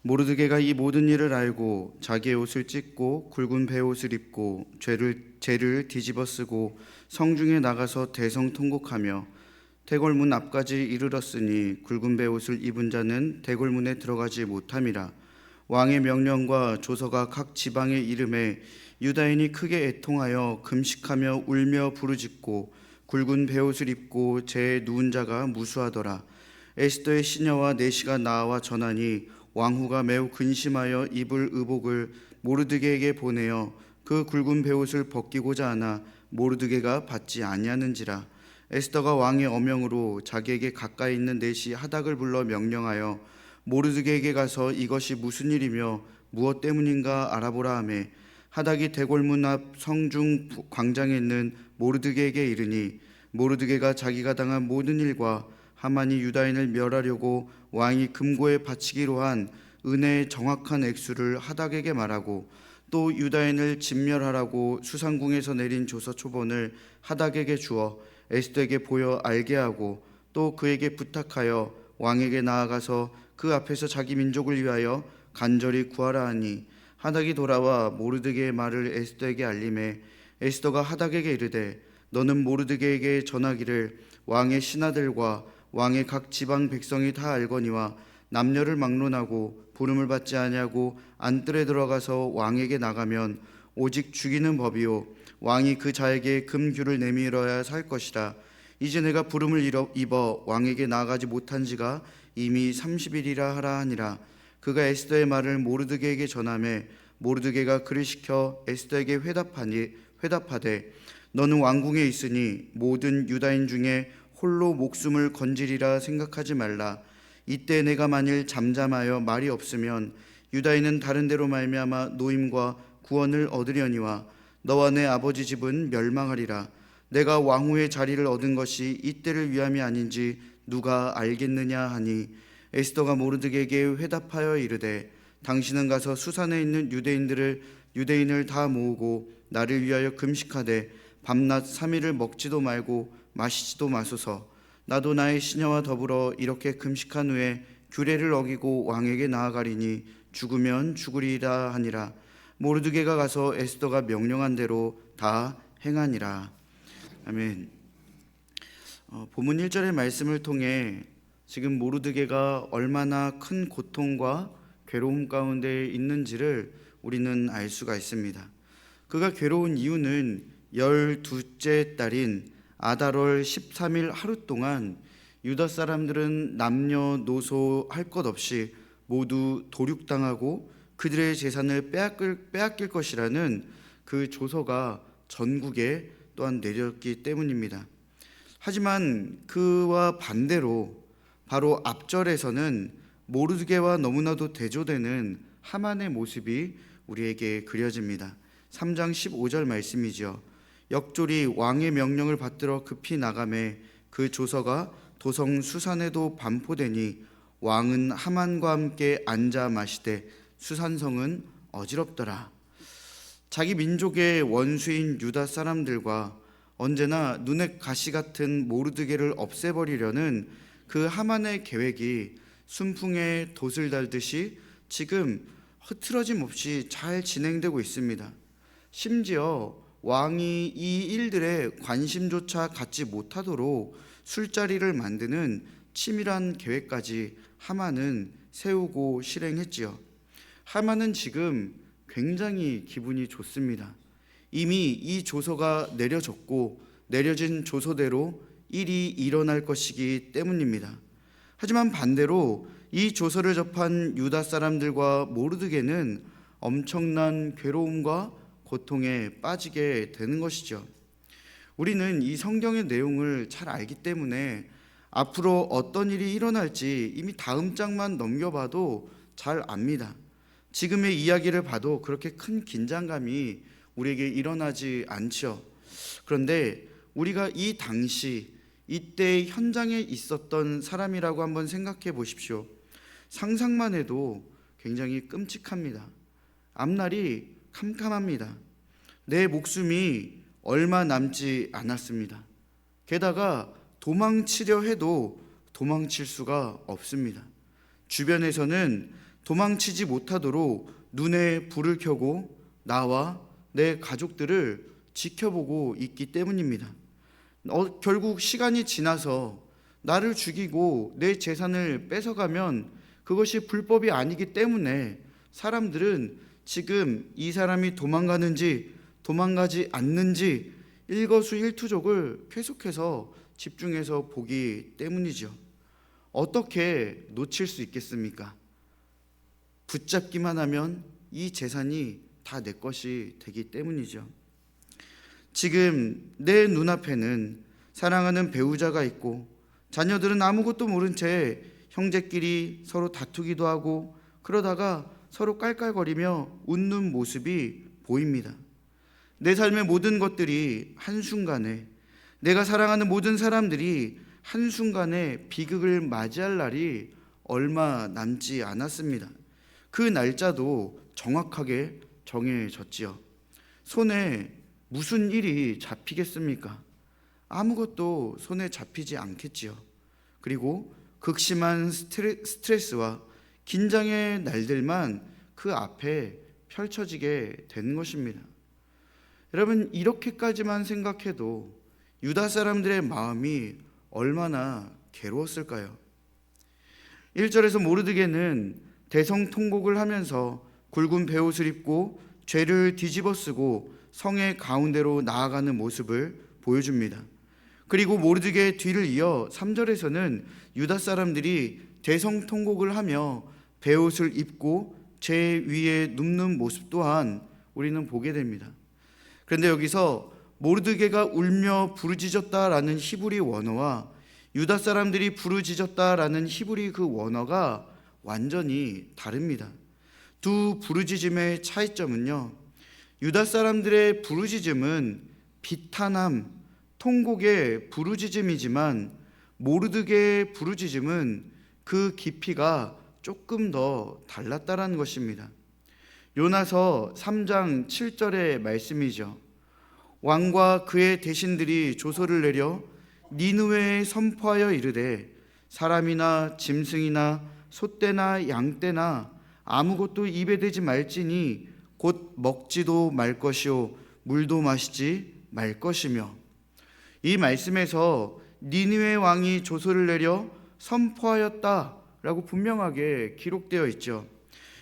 모르드게가 이 모든 일을 알고 자기의 옷을 찢고 굵은 베옷을 입고 죄를 뒤집어 쓰고 성중에 나가서 대성통곡하며 대궐문 앞까지 이르렀으니 굵은 베옷을 입은 자는 대궐문에 들어가지 못함이라. 왕의 명령과 조서가 각 지방의 이름에 유다인이 크게 애통하여 금식하며 울며 부르짖고 굵은 베옷을 입고 재에 누운 자가 무수하더라. 에스더의 시녀와 내시가 나와 전하니 왕후가 매우 근심하여 입을 의복을 모르드게에게 보내어 그 굵은 베옷을 벗기고자 하나 모르드게가 받지 아니하는지라. 에스더가 왕의 어명으로 자기에게 가까이 있는 내시 하닥을 불러 명령하여 모르드게에게 가서 이것이 무슨 일이며 무엇 때문인가 알아보라 하매 하닥이 대궐문 앞 성중 광장에 있는 모르드게에게 이르니 모르드게가 자기가 당한 모든 일과 하만이 유다인을 멸하려고 왕이 금고에 바치기로 한 은혜의 정확한 액수를 하닥에게 말하고 또 유다인을 진멸하라고 수상궁에서 내린 조서 초본을 하닥에게 주어 에스더에게 보여 알게 하고 또 그에게 부탁하여 왕에게 나아가서 그 앞에서 자기 민족을 위하여 간절히 구하라 하니 하닥이 돌아와 모르드게의 말을 에스더에게 알림해 에스더가 하닥에게 이르되 너는 모르드게에게 전하기를 왕의 신하들과 왕의 각 지방 백성이 다 알거니와 남녀를 막론하고 부름을 받지 아니하고 안뜰에 들어가서 왕에게 나가면 오직 죽이는 법이요 왕이 그 자에게 금규를 내밀어야 살 것이라. 이제 내가 부름을 입어 왕에게 나아가지 못한 지가 이미 30일이라 하라 하니라. 그가 에스더의 말을 모르드게에게 전하매 모르드게가 그를 시켜 에스더에게 회답하되 너는 왕궁에 있으니 모든 유다인 중에 홀로 목숨을 건지리라 생각하지 말라. 이때 내가 만일 잠잠하여 말이 없으면 유다인은 다른 데로 말미암아 노임과 구원을 얻으려니와 너와 내 아버지 집은 멸망하리라. 내가 왕후의 자리를 얻은 것이 이때를 위함이 아닌지 누가 알겠느냐 하니 에스더가 모르드게에게 회답하여 이르되 당신은 가서 수산에 있는 유대인을 다 모으고 나를 위하여 금식하되 밤낮 3일을 먹지도 말고 마시지도 마소서. 나도 나의 시녀와 더불어 이렇게 금식한 후에 규례를 어기고 왕에게 나아가리니 죽으면 죽으리라 하니라. 모르드게가 가서 에스더가 명령한 대로 다 행하니라. 아멘. 본문 1절의 말씀을 통해 지금 모르드게가 얼마나 큰 고통과 괴로움 가운데 있는지를 우리는 알 수가 있습니다. 그가 괴로운 이유는 12째 달인 아달월 13일 하루 동안 유다 사람들은 남녀노소 할 것 없이 모두 도륙당하고 그들의 재산을 빼앗길 것이라는 그 조서가 전국에 또한 내렸기 때문입니다. 하지만 그와 반대로 바로 앞절에서는 모르드게와 너무나도 대조되는 하만의 모습이 우리에게 그려집니다. 3장 15절 말씀이죠. 역졸이 왕의 명령을 받들어 급히 나가매 그 조서가 도성 수산에도 반포되니 왕은 하만과 함께 앉아 마시되 수산성은 어지럽더라. 자기 민족의 원수인 유다 사람들과 언제나 눈에 가시 같은 모르드게를 없애버리려는 그 하만의 계획이 순풍에 돛을 달듯이 지금 흐트러짐 없이 잘 진행되고 있습니다. 심지어 왕이 이 일들에 관심조차 갖지 못하도록 술자리를 만드는 치밀한 계획까지 하만은 세우고 실행했지요. 하만은 지금 굉장히 기분이 좋습니다. 이미 이 조서가 내려졌고 내려진 조서대로 일이 일어날 것이기 때문입니다. 하지만 반대로 이 조서를 접한 유다 사람들과 모르드게는 엄청난 괴로움과 고통에 빠지게 되는 것이죠. 우리는 이 성경의 내용을 잘 알기 때문에 앞으로 어떤 일이 일어날지 이미 다음 장만 넘겨봐도 잘 압니다. 지금의 이야기를 봐도 그렇게 큰 긴장감이 우리에게 일어나지 않죠. 그런데 우리가 이 당시 이때 현장에 있었던 사람이라고 한번 생각해 보십시오. 상상만 해도 굉장히 끔찍합니다. 앞날이 캄캄합니다. 내 목숨이 얼마 남지 않았습니다. 게다가 도망치려 해도 도망칠 수가 없습니다. 주변에서는 도망치지 못하도록 눈에 불을 켜고 나와 내 가족들을 지켜보고 있기 때문입니다. 결국 시간이 지나서 나를 죽이고 내 재산을 뺏어가면 그것이 불법이 아니기 때문에 사람들은 지금 이 사람이 도망가는지 도망가지 않는지 일거수일투족을 계속해서 집중해서 보기 때문이죠. 어떻게 놓칠 수 있겠습니까? 붙잡기만 하면 이 재산이 다 내 것이 되기 때문이죠. 지금 내 눈앞에는 사랑하는 배우자가 있고 자녀들은 아무것도 모른 채 형제끼리 서로 다투기도 하고 그러다가 서로 깔깔거리며 웃는 모습이 보입니다. 내 삶의 모든 것들이 한순간에, 내가 사랑하는 모든 사람들이 한순간에 비극을 맞이할 날이 얼마 남지 않았습니다. 그 날짜도 정확하게 정해졌지요. 손에 무슨 일이 잡히겠습니까? 아무것도 손에 잡히지 않겠지요. 그리고 극심한 스트레스와 긴장의 날들만 그 앞에 펼쳐지게 되는 것입니다. 여러분, 이렇게까지만 생각해도 유다 사람들의 마음이 얼마나 괴로웠을까요? 1절에서 모르드게는 대성통곡을 하면서 굵은 베옷을 입고 죄를 뒤집어쓰고 성의 가운데로 나아가는 모습을 보여줍니다. 그리고 모르드게의 뒤를 이어 3절에서는 유다 사람들이 대성통곡을 하며 베옷을 입고 죄 위에 눕는 모습 또한 우리는 보게 됩니다. 그런데 여기서 모르드게가 울며 부르짖었다라는 히브리 원어와 유다 사람들이 부르짖었다라는 히브리 그 원어가 완전히 다릅니다. 두 부르짖음의 차이점은요, 유다 사람들의 부르짖음은 비탄함, 통곡의 부르짖음이지만 모르드게의 부르짖음은 그 깊이가 조금 더 달랐다라는 것입니다. 요나서 3장 7절의 말씀이죠. 왕과 그의 대신들이 조서를 내려 니느웨에 선포하여 이르되 사람이나 짐승이나 소떼나 양떼나 아무것도 입에 대지 말지니 곧 먹지도 말 것이요 물도 마시지 말 것이며. 이 말씀에서 니느웨 왕이 조서를 내려 선포하였다라고 분명하게 기록되어 있죠.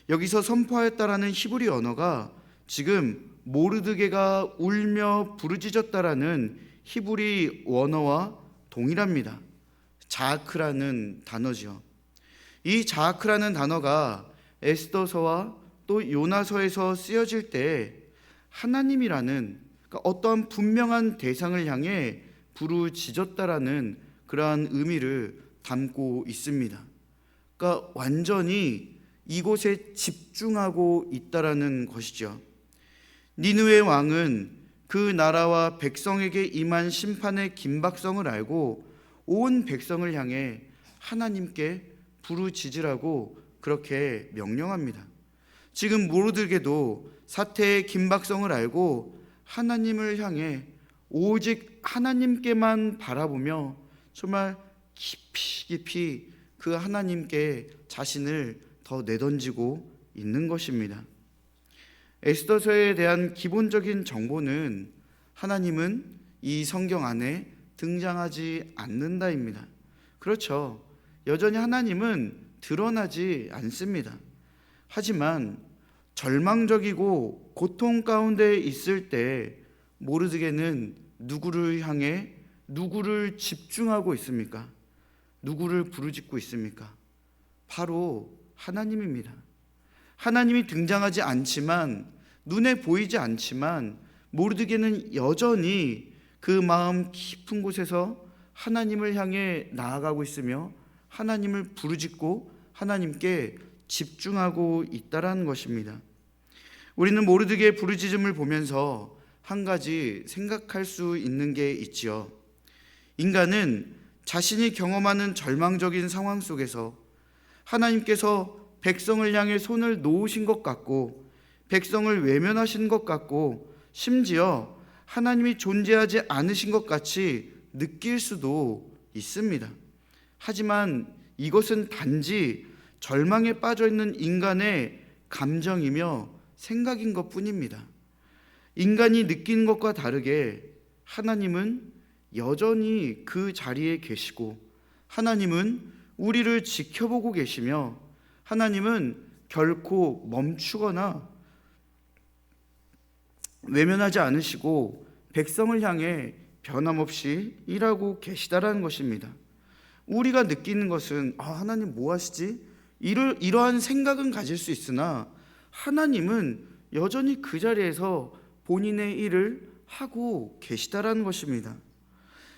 여기서 선포하였다라는 히브리 언어가 지금 모르드게가 울며 부르짖었다라는 히브리 원어와 동일합니다. 자아크라는 단어죠. 이 자아크라는 단어가 에스더서와 또 요나서에서 쓰여질 때 하나님이라는, 그러니까 어떠한 분명한 대상을 향해 부르짖었다라는 그러한 의미를 담고 있습니다. 그러니까 완전히 이곳에 집중하고 있다라는 것이죠. 니느웨 왕은 그 나라와 백성에게 임한 심판의 긴박성을 알고 온 백성을 향해 하나님께 부르짖으라고 그렇게 명령합니다. 지금 모르드게도 사태의 긴박성을 알고 하나님을 향해 오직 하나님께만 바라보며 정말 깊이 그 하나님께 자신을 더 내던지고 있는 것입니다. 에스더서에 대한 기본적인 정보는 하나님은 이 성경 안에 등장하지 않는다입니다. 그렇죠. 여전히 하나님은 드러나지 않습니다. 하지만 절망적이고 고통 가운데 있을 때 모르드게는 누구를 향해 누구를 집중하고 있습니까? 누구를 부르짖고 있습니까? 바로 하나님입니다. 하나님이 등장하지 않지만, 눈에 보이지 않지만 모르드게는 여전히 그 마음 깊은 곳에서 하나님을 향해 나아가고 있으며 하나님을 부르짖고 하나님께 집중하고 있다라는 것입니다. 우리는 모르드게의 부르짖음을 보면서 한 가지 생각할 수 있는 게 있지요. 인간은 자신이 경험하는 절망적인 상황 속에서 하나님께서 백성을 향해 손을 놓으신 것 같고 백성을 외면하신 것 같고 심지어 하나님이 존재하지 않으신 것 같이 느낄 수도 있습니다. 하지만 이것은 단지 절망에 빠져 있는 인간의 감정이며 생각인 것뿐입니다. 인간이 느끼는 것과 다르게 하나님은 여전히 그 자리에 계시고, 하나님은 우리를 지켜보고 계시며, 하나님은 결코 멈추거나 외면하지 않으시고 백성을 향해 변함없이 일하고 계시다라는 것입니다. 우리가 느끼는 것은 하나님 뭐 하시지? 이러한 생각은 가질 수 있으나 하나님은 여전히 그 자리에서 본인의 일을 하고 계시다라는 것입니다.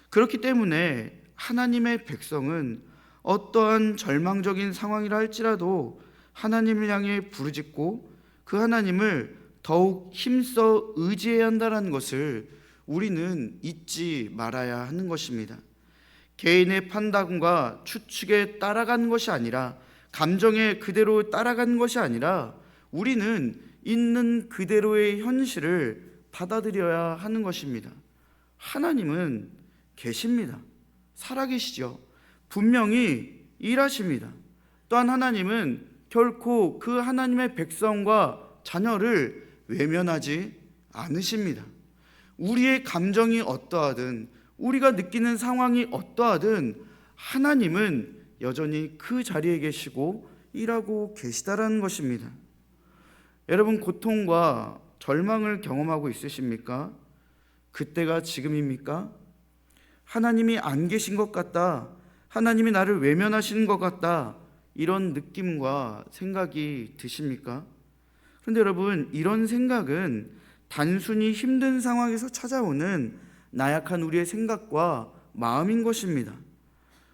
그렇기 때문에 하나님의 백성은 어떠한 절망적인 상황이라 할지라도 하나님을 향해 부르짖고 그 하나님을 더욱 힘써 의지해야 한다는 것을 우리는 잊지 말아야 하는 것입니다. 개인의 판단과 추측에 따라가는 것이 아니라, 감정에 그대로 따라가는 것이 아니라 우리는 있는 그대로의 현실을 받아들여야 하는 것입니다. 하나님은 계십니다. 살아계시죠. 분명히 일하십니다. 또한 하나님은 결코 그 하나님의 백성과 자녀를 외면하지 않으십니다. 우리의 감정이 어떠하든, 우리가 느끼는 상황이 어떠하든 하나님은 여전히 그 자리에 계시고 일하고 계시다라는 것입니다. 여러분, 고통과 절망을 경험하고 있으십니까? 그때가 지금입니까? 하나님이 안 계신 것 같다, 하나님이 나를 외면하시는 것 같다, 이런 느낌과 생각이 드십니까? 그런데 여러분, 이런 생각은 단순히 힘든 상황에서 찾아오는 나약한 우리의 생각과 마음인 것입니다.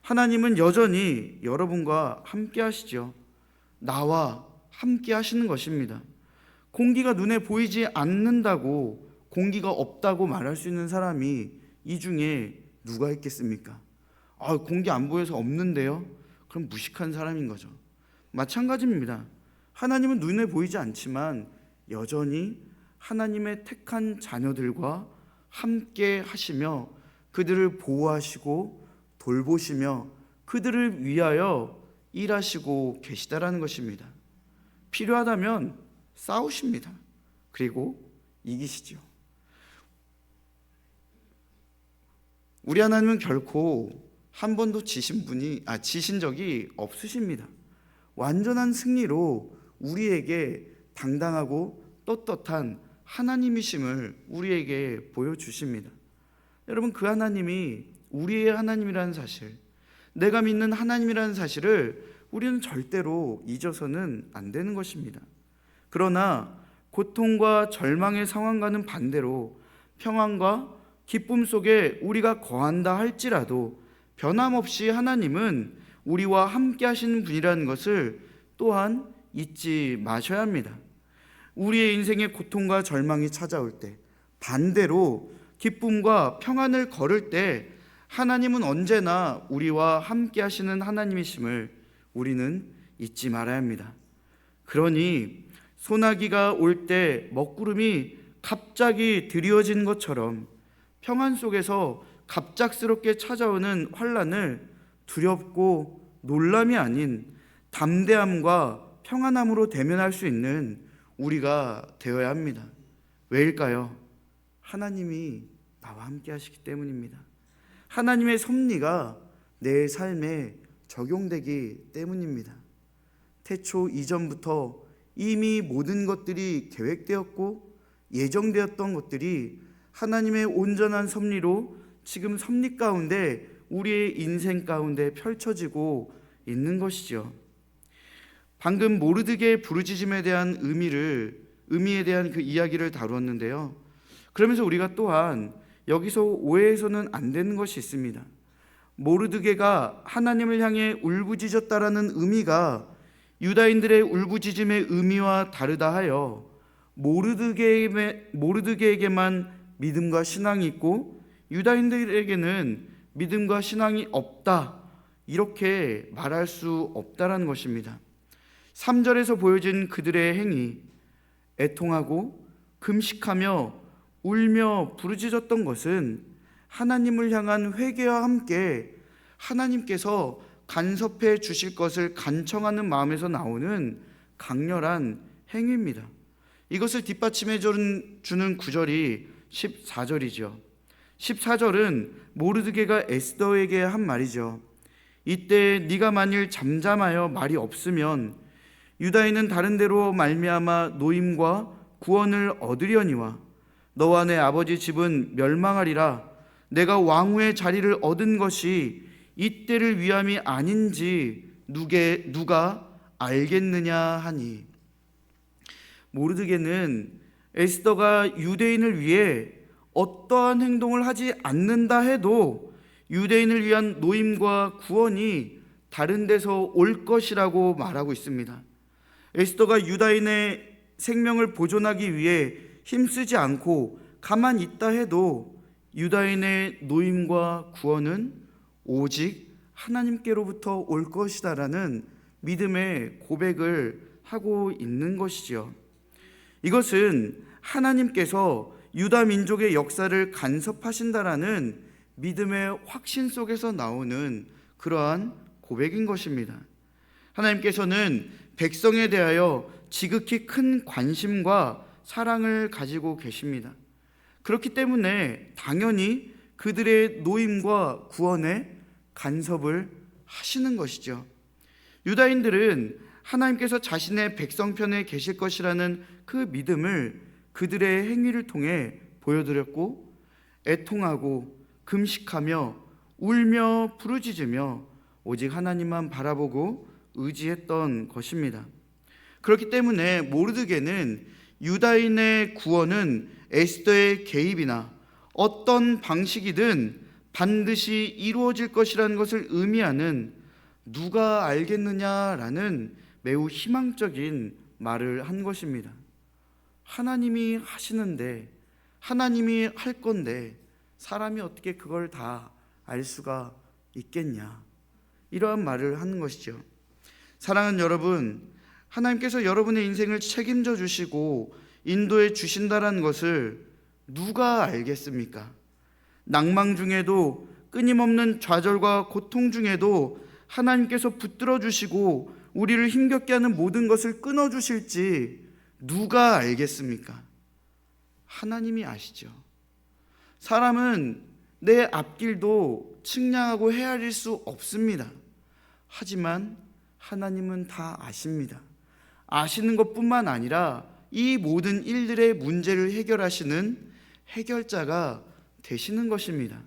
하나님은 여전히 여러분과 함께 하시죠. 나와 함께 하시는 것입니다. 공기가 눈에 보이지 않는다고, 공기가 없다고 말할 수 있는 사람이 이 중에 누가 있겠습니까? 공기 안 보여서 없는데요? 그럼 무식한 사람인 거죠. 마찬가지입니다. 하나님은 눈에 보이지 않지만 여전히 하나님의 택한 자녀들과 함께 하시며 그들을 보호하시고 돌보시며 그들을 위하여 일하시고 계시다라는 것입니다. 필요하다면 싸우십니다. 그리고 이기시죠. 우리 하나님은 결코 한 번도 지신 적이 없으십니다. 완전한 승리로 우리에게 당당하고 떳떳한 하나님이심을 우리에게 보여주십니다. 여러분, 그 하나님이 우리의 하나님이라는 사실, 내가 믿는 하나님이라는 사실을 우리는 절대로 잊어서는 안 되는 것입니다. 그러나 고통과 절망의 상황과는 반대로 평안과 기쁨 속에 우리가 거한다 할지라도 변함없이 하나님은 우리와 함께 하시는 분이라는 것을 또한 잊지 마셔야 합니다. 우리의 인생의 고통과 절망이 찾아올 때, 반대로 기쁨과 평안을 걸을 때 하나님은 언제나 우리와 함께 하시는 하나님이심을 우리는 잊지 말아야 합니다. 그러니 소나기가 올 때 먹구름이 갑자기 드리워진 것처럼 평안 속에서 갑작스럽게 찾아오는 환난을 두렵고 놀람이 아닌 담대함과 평안함으로 대면할 수 있는 우리가 되어야 합니다. 왜일까요? 하나님이 나와 함께 하시기 때문입니다. 하나님의 섭리가 내 삶에 적용되기 때문입니다. 태초 이전부터 이미 모든 것들이 계획되었고 예정되었던 것들이 하나님의 온전한 섭리로 지금 섭리 가운데 우리의 인생 가운데 펼쳐지고 있는 것이죠. 방금 모르드게의 부르짖음에 대한 의미에 대한 그 이야기를 다루었는데요. 그러면서 우리가 또한 여기서 오해해서는 안 되는 것이 있습니다. 모르드게가 하나님을 향해 울부짖었다라는 의미가 유다인들의 울부짖음의 의미와 다르다 하여 모르드게에게만 믿음과 신앙이 있고 유다인들에게는 믿음과 신앙이 없다, 이렇게 말할 수 없다라는 것입니다. 3절에서 보여진 그들의 행위, 애통하고 금식하며 울며 부르짖었던 것은 하나님을 향한 회개와 함께 하나님께서 간섭해 주실 것을 간청하는 마음에서 나오는 강렬한 행위입니다. 이것을 뒷받침해 주는 구절이 14절이죠. 14절은 모르드게가 에스더에게 한 말이죠. 이때 네가 만일 잠잠하여 말이 없으면 유다인은 다른 데로 말미암아 노임과 구원을 얻으려니와 너와 내 아버지 집은 멸망하리라. 내가 왕후의 자리를 얻은 것이 이때를 위함이 아닌지 누가 알겠느냐 하니. 모르드게는 에스더가 유대인을 위해 어떠한 행동을 하지 않는다 해도 유대인을 위한 노임과 구원이 다른 데서 올 것이라고 말하고 있습니다. 에스더가 유다인의 생명을 보존하기 위해 힘쓰지 않고 가만히 있다 해도 유다인의 노임과 구원은 오직 하나님께로부터 올 것이다라는 믿음의 고백을 하고 있는 것이지요. 이것은 하나님께서 유다 민족의 역사를 간섭하신다라는 믿음의 확신 속에서 나오는 그러한 고백인 것입니다. 하나님께서는 백성에 대하여 지극히 큰 관심과 사랑을 가지고 계십니다. 그렇기 때문에 당연히 그들의 노임과 구원에 간섭을 하시는 것이죠. 유다인들은 하나님께서 자신의 백성 편에 계실 것이라는 그 믿음을 그들의 행위를 통해 보여드렸고, 애통하고 금식하며 울며 부르짖으며 오직 하나님만 바라보고 의지했던 것입니다. 그렇기 때문에 모르드게는 유다인의 구원은 에스더의 개입이나 어떤 방식이든 반드시 이루어질 것이라는 것을 의미하는 누가 알겠느냐라는 매우 희망적인 말을 한 것입니다. 하나님이 하시는데, 하나님이 할 건데 사람이 어떻게 그걸 다 알 수가 있겠냐, 이러한 말을 하는 것이죠. 사랑하는 여러분, 하나님께서 여러분의 인생을 책임져 주시고 인도해 주신다는 것을 누가 알겠습니까? 낭망 중에도, 끊임없는 좌절과 고통 중에도 하나님께서 붙들어 주시고 우리를 힘겹게 하는 모든 것을 끊어 주실지 누가 알겠습니까? 하나님이 아시죠. 사람은 내 앞길도 측량하고 헤아릴 수 없습니다. 하지만 하나님은 다 아십니다. 아시는 것뿐만 아니라 이 모든 일들의 문제를 해결하시는 해결자가 되시는 것입니다.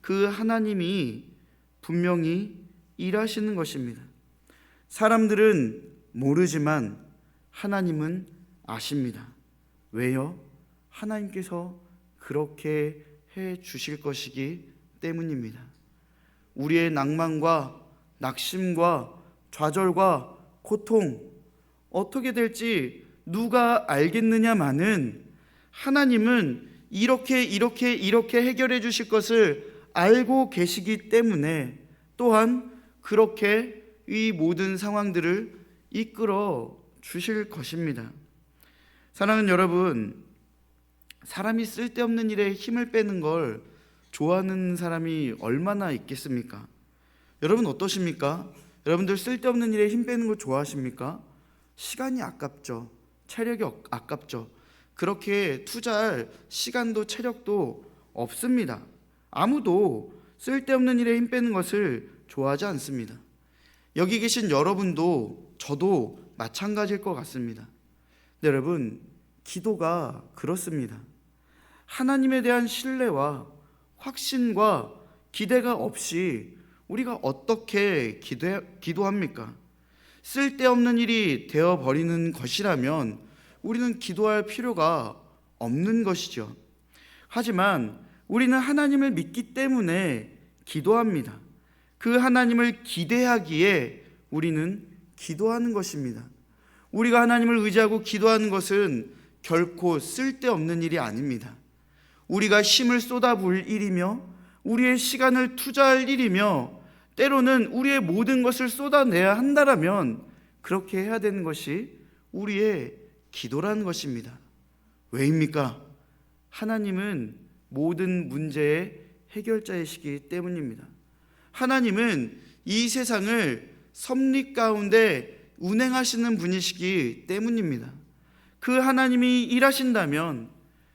그 하나님이 분명히 일하시는 것입니다. 사람들은 모르지만 하나님은 아십니다. 왜요? 하나님께서 그렇게 해 주실 것이기 때문입니다. 우리의 낭만과 낙심과 좌절과 고통 어떻게 될지 누가 알겠느냐마는 하나님은 이렇게 해결해 주실 것을 알고 계시기 때문에 또한 그렇게 이 모든 상황들을 이끌어 주실 것입니다. 사랑하는 여러분, 사람이 쓸데없는 일에 힘을 빼는 걸 좋아하는 사람이 얼마나 있겠습니까? 여러분 어떠십니까? 여러분들 쓸데없는 일에 힘 빼는 거 좋아하십니까? 시간이 아깝죠. 체력이 아깝죠. 그렇게 투자할 시간도 체력도 없습니다. 아무도 쓸데없는 일에 힘 빼는 것을 좋아하지 않습니다. 여기 계신 여러분도 저도 마찬가지일 것 같습니다. 근데 여러분, 기도가 그렇습니다. 하나님에 대한 신뢰와 확신과 기대가 없이 우리가 어떻게 기도합니까? 쓸데없는 일이 되어버리는 것이라면 우리는 기도할 필요가 없는 것이죠. 하지만 우리는 하나님을 믿기 때문에 기도합니다. 그 하나님을 기대하기에 우리는 기도하는 것입니다. 우리가 하나님을 의지하고 기도하는 것은 결코 쓸데없는 일이 아닙니다. 우리가 힘을 쏟아부을 일이며 우리의 시간을 투자할 일이며 때로는 우리의 모든 것을 쏟아내야 한다라면 그렇게 해야 되는 것이 우리의 기도라는 것입니다. 왜입니까? 하나님은 모든 문제의 해결자이시기 때문입니다. 하나님은 이 세상을 섭리 가운데 운행하시는 분이시기 때문입니다. 그 하나님이 일하신다면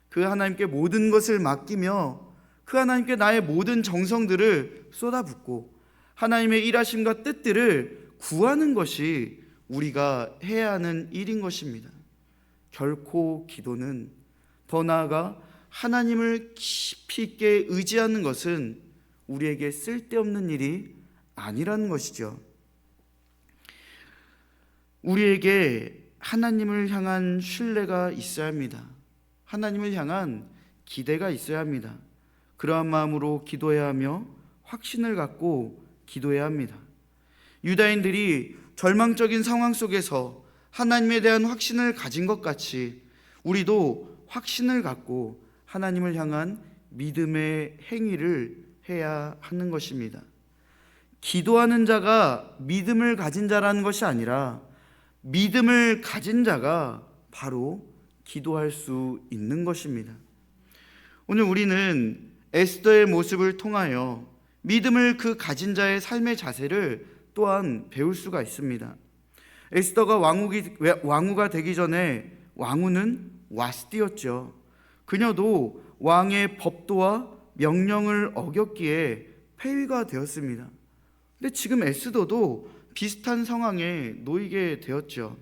그 하나님께 모든 것을 맡기며 그 하나님께 나의 모든 정성들을 쏟아붓고 하나님의 일하심과 뜻들을 구하는 것이 우리가 해야 하는 일인 것입니다. 결코 기도는, 더 나아가 하나님을 깊이 있게 의지하는 것은 우리에게 쓸데없는 일이 아니라는 것이죠. 우리에게 하나님을 향한 신뢰가 있어야 합니다. 하나님을 향한 기대가 있어야 합니다. 그러한 마음으로 기도해야 하며 확신을 갖고 기도해야 합니다. 유다인들이 절망적인 상황 속에서 하나님에 대한 확신을 가진 것 같이 우리도 확신을 갖고 하나님을 향한 믿음의 행위를 해야 하는 것입니다. 기도하는 자가 믿음을 가진 자라는 것이 아니라 믿음을 가진 자가 바로 기도할 수 있는 것입니다. 오늘 우리는 에스더의 모습을 통하여 믿음을 그 가진 자의 삶의 자세를 또한 배울 수가 있습니다. 에스더가 왕후가 되기 전에 왕후는 와스디였죠. 그녀도 왕의 법도와 명령을 어겼기에 폐위가 되었습니다. 근데 지금 에스더도 비슷한 상황에 놓이게 되었죠.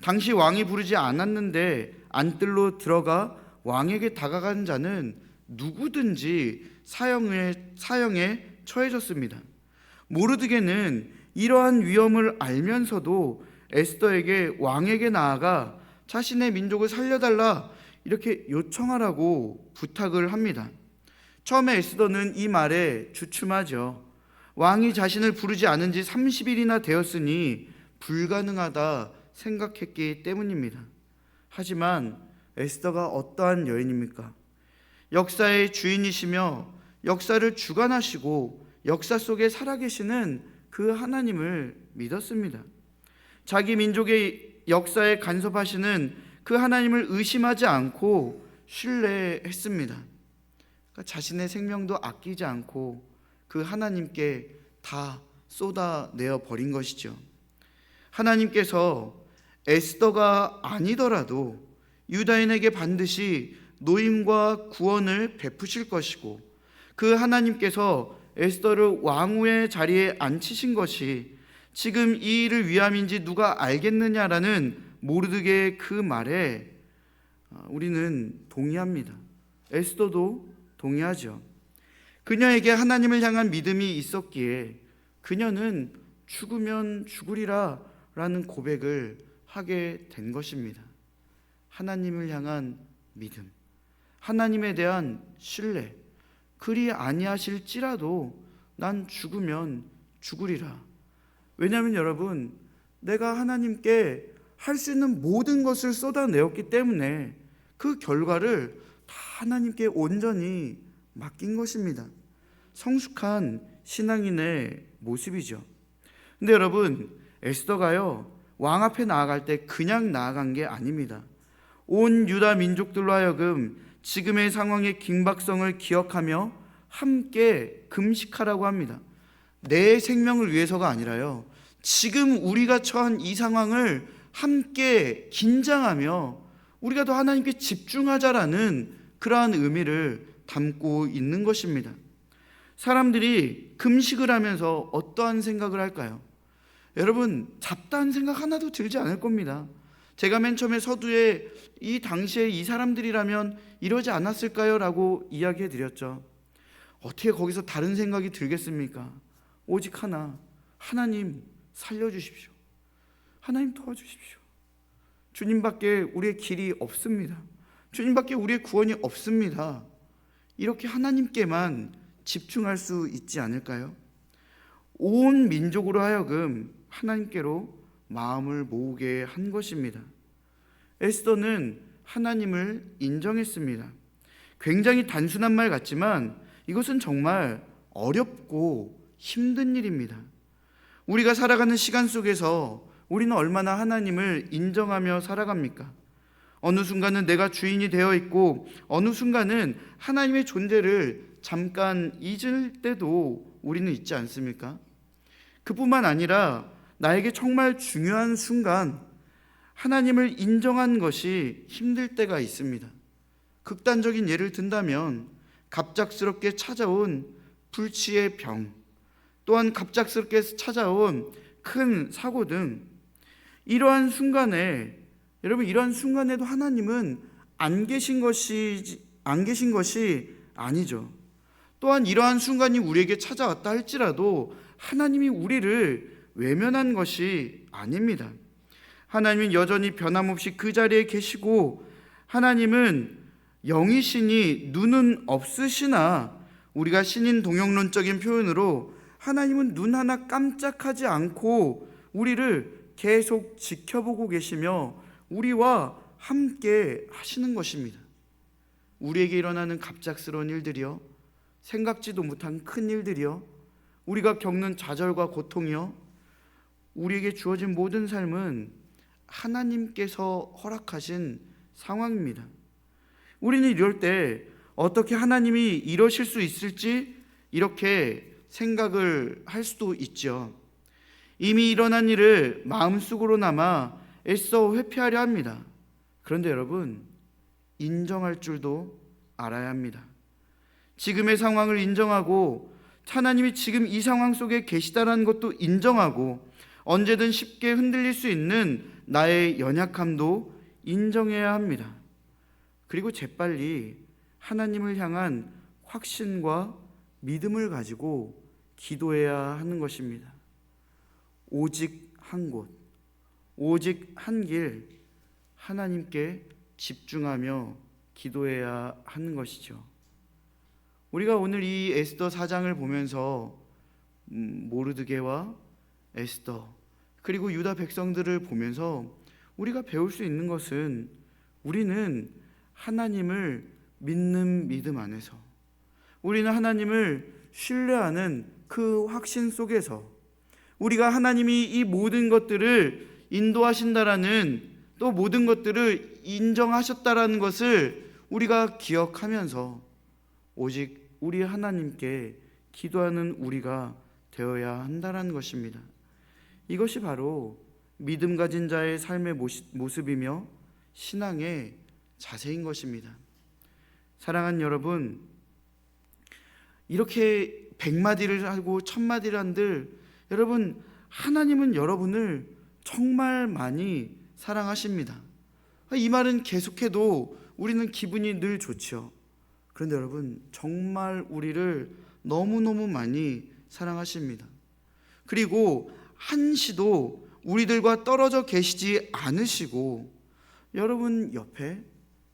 당시 왕이 부르지 않았는데 안뜰로 들어가 왕에게 다가간 자는 누구든지 사형에 처해졌습니다. 모르드게는 이러한 위험을 알면서도 에스더에게 왕에게 나아가 자신의 민족을 살려달라 이렇게 요청하라고 부탁을 합니다. 처음에 에스더는 이 말에 주춤하죠. 왕이 자신을 부르지 않은 지 30일이나 되었으니 불가능하다 생각했기 때문입니다. 하지만 에스더가 어떠한 여인입니까? 역사의 주인이시며 역사를 주관하시고 역사 속에 살아계시는 그 하나님을 믿었습니다. 자기 민족의 역사에 간섭하시는 그 하나님을 의심하지 않고 신뢰했습니다. 그러니까 자신의 생명도 아끼지 않고 그 하나님께 다 쏟아내어 버린 것이죠. 하나님께서 에스더가 아니더라도 유다인에게 반드시 노임과 구원을 베푸실 것이고 그 하나님께서 에스더를 왕후의 자리에 앉히신 것이 지금 이 일을 위함인지 누가 알겠느냐라는 모르드게의 그 말에 우리는 동의합니다. 에스더도 동의하죠. 그녀에게 하나님을 향한 믿음이 있었기에 그녀는 죽으면 죽으리라 라는 고백을 하게 된 것입니다. 하나님을 향한 믿음, 하나님에 대한 신뢰, 그리 아니하실지라도 난 죽으면 죽으리라. 왜냐하면 여러분, 내가 하나님께 할 수 있는 모든 것을 쏟아내었기 때문에 그 결과를 다 하나님께 온전히 맡긴 것입니다. 성숙한 신앙인의 모습이죠. 근데 여러분, 에스더가요 왕 앞에 나아갈 때 그냥 나아간 게 아닙니다. 온 유다 민족들로 하여금 지금의 상황의 긴박성을 기억하며 함께 금식하라고 합니다. 내 생명을 위해서가 아니라요, 지금 우리가 처한 이 상황을 함께 긴장하며 우리가 더 하나님께 집중하자라는 그러한 의미를 담고 있는 것입니다. 사람들이 금식을 하면서 어떠한 생각을 할까요? 여러분, 잡다한 생각 하나도 들지 않을 겁니다. 제가 맨 처음에 서두에 이 당시에 이 사람들이라면 이러지 않았을까요? 라고 이야기해 드렸죠. 어떻게 거기서 다른 생각이 들겠습니까? 오직 하나, 하나님 살려주십시오. 하나님 도와주십시오. 주님밖에 우리의 길이 없습니다. 주님밖에 우리의 구원이 없습니다. 이렇게 하나님께만 집중할 수 있지 않을까요? 온 민족으로 하여금 하나님께로 마음을 모으게 한 것입니다. 에스더는 하나님을 인정했습니다. 굉장히 단순한 말 같지만 이것은 정말 어렵고 힘든 일입니다. 우리가 살아가는 시간 속에서 우리는 얼마나 하나님을 인정하며 살아갑니까? 어느 순간은 내가 주인이 되어 있고 어느 순간은 하나님의 존재를 잠깐 잊을 때도 우리는 있지 않습니까? 그뿐만 아니라 나에게 정말 중요한 순간 하나님을 인정한 것이 힘들 때가 있습니다. 극단적인 예를 든다면 갑작스럽게 찾아온 불치의 병, 또한 갑작스럽게 찾아온 큰 사고 등 이러한 순간에, 여러분, 이러한 순간에도 하나님은 안 계신 것이 아니죠. 또한 이러한 순간이 우리에게 찾아왔다 할지라도 하나님이 우리를 외면한 것이 아닙니다. 하나님은 여전히 변함없이 그 자리에 계시고, 하나님은 영이시니 눈은 없으시나, 우리가 신인 동영론적인 표현으로 하나님은 눈 하나 깜짝하지 않고 우리를 계속 지켜보고 계시며 우리와 함께 하시는 것입니다. 우리에게 일어나는 갑작스러운 일들이요, 생각지도 못한 큰 일들이요, 우리가 겪는 좌절과 고통이요, 우리에게 주어진 모든 삶은 하나님께서 허락하신 상황입니다. 우리는 이럴 때 어떻게 하나님이 이러실 수 있을지 이렇게 생각을 할 수도 있죠. 이미 일어난 일을 마음속으로나마 애써 회피하려 합니다. 그런데 여러분, 인정할 줄도 알아야 합니다. 지금의 상황을 인정하고 하나님이 지금 이 상황 속에 계시다라는 것도 인정하고 언제든 쉽게 흔들릴 수 있는 나의 연약함도 인정해야 합니다. 그리고 재빨리 하나님을 향한 확신과 믿음을 가지고 기도해야 하는 것입니다. 오직 한 곳, 오직 한 길, 하나님께 집중하며 기도해야 하는 것이죠. 우리가 오늘 이 에스더 4장을 보면서 모르드게와 에스더 그리고 유다 백성들을 보면서 우리가 배울 수 있는 것은, 우리는 하나님을 믿는 믿음 안에서, 우리는 하나님을 신뢰하는 그 확신 속에서, 우리가 하나님이 이 모든 것들을 인도하신다라는, 또 모든 것들을 인정하셨다라는 것을 우리가 기억하면서 오직 우리 하나님께 기도하는 우리가 되어야 한다는 것입니다. 이것이 바로 믿음 가진 자의 삶의 모습이며 신앙의 자세인 것입니다. 사랑하는 여러분, 이렇게 100마디를 하고 1000마디를 한들, 여러분, 하나님은 여러분을 정말 많이 사랑하십니다. 이 말은 계속해도 우리는 기분이 늘 좋죠. 그런데 여러분, 정말 우리를 너무너무 많이 사랑하십니다. 그리고 한시도 우리들과 떨어져 계시지 않으시고 여러분 옆에,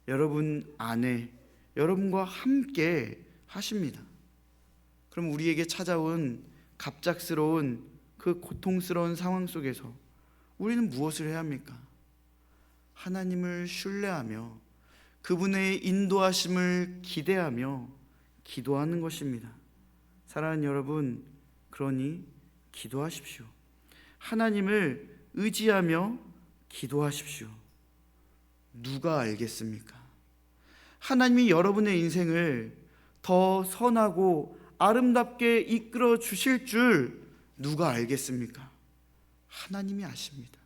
여러분 안에, 여러분과 함께 하십니다. 그럼 우리에게 찾아온 갑작스러운 그 고통스러운 상황 속에서 우리는 무엇을 해야 합니까? 하나님을 신뢰하며 그분의 인도하심을 기대하며 기도하는 것입니다. 사랑하는 여러분, 그러니 기도하십시오. 하나님을 의지하며 기도하십시오. 누가 알겠습니까? 하나님이 여러분의 인생을 더 선하고 아름답게 이끌어 주실 줄 누가 알겠습니까? 하나님이 아십니다.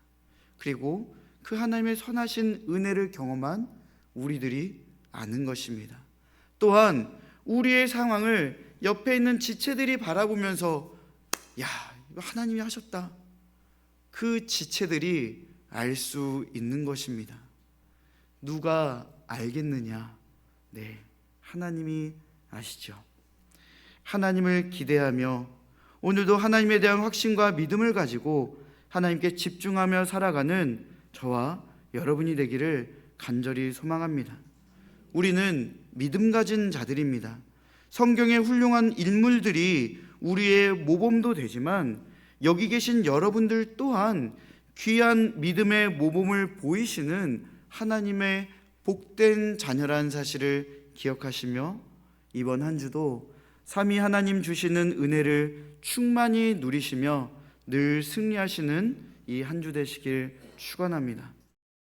그리고 그 하나님의 선하신 은혜를 경험한 우리들이 아는 것입니다. 또한 우리의 상황을 옆에 있는 지체들이 바라보면서, 야, 이거 하나님이 하셨다, 그 지체들이 알 수 있는 것입니다. 누가 알겠느냐? 네, 하나님이 아시죠. 하나님을 기대하며 오늘도 하나님에 대한 확신과 믿음을 가지고 하나님께 집중하며 살아가는 저와 여러분이 되기를 간절히 소망합니다. 우리는 믿음 가진 자들입니다. 성경의 훌륭한 인물들이 우리의 모범도 되지만 여기 계신 여러분들 또한 귀한 믿음의 모범을 보이시는 하나님의 복된 자녀라는 사실을 기억하시며 이번 한 주도 삼위 하나님 주시는 은혜를 충만히 누리시며 늘 승리하시는 이 한 주 되시길 축원합니다.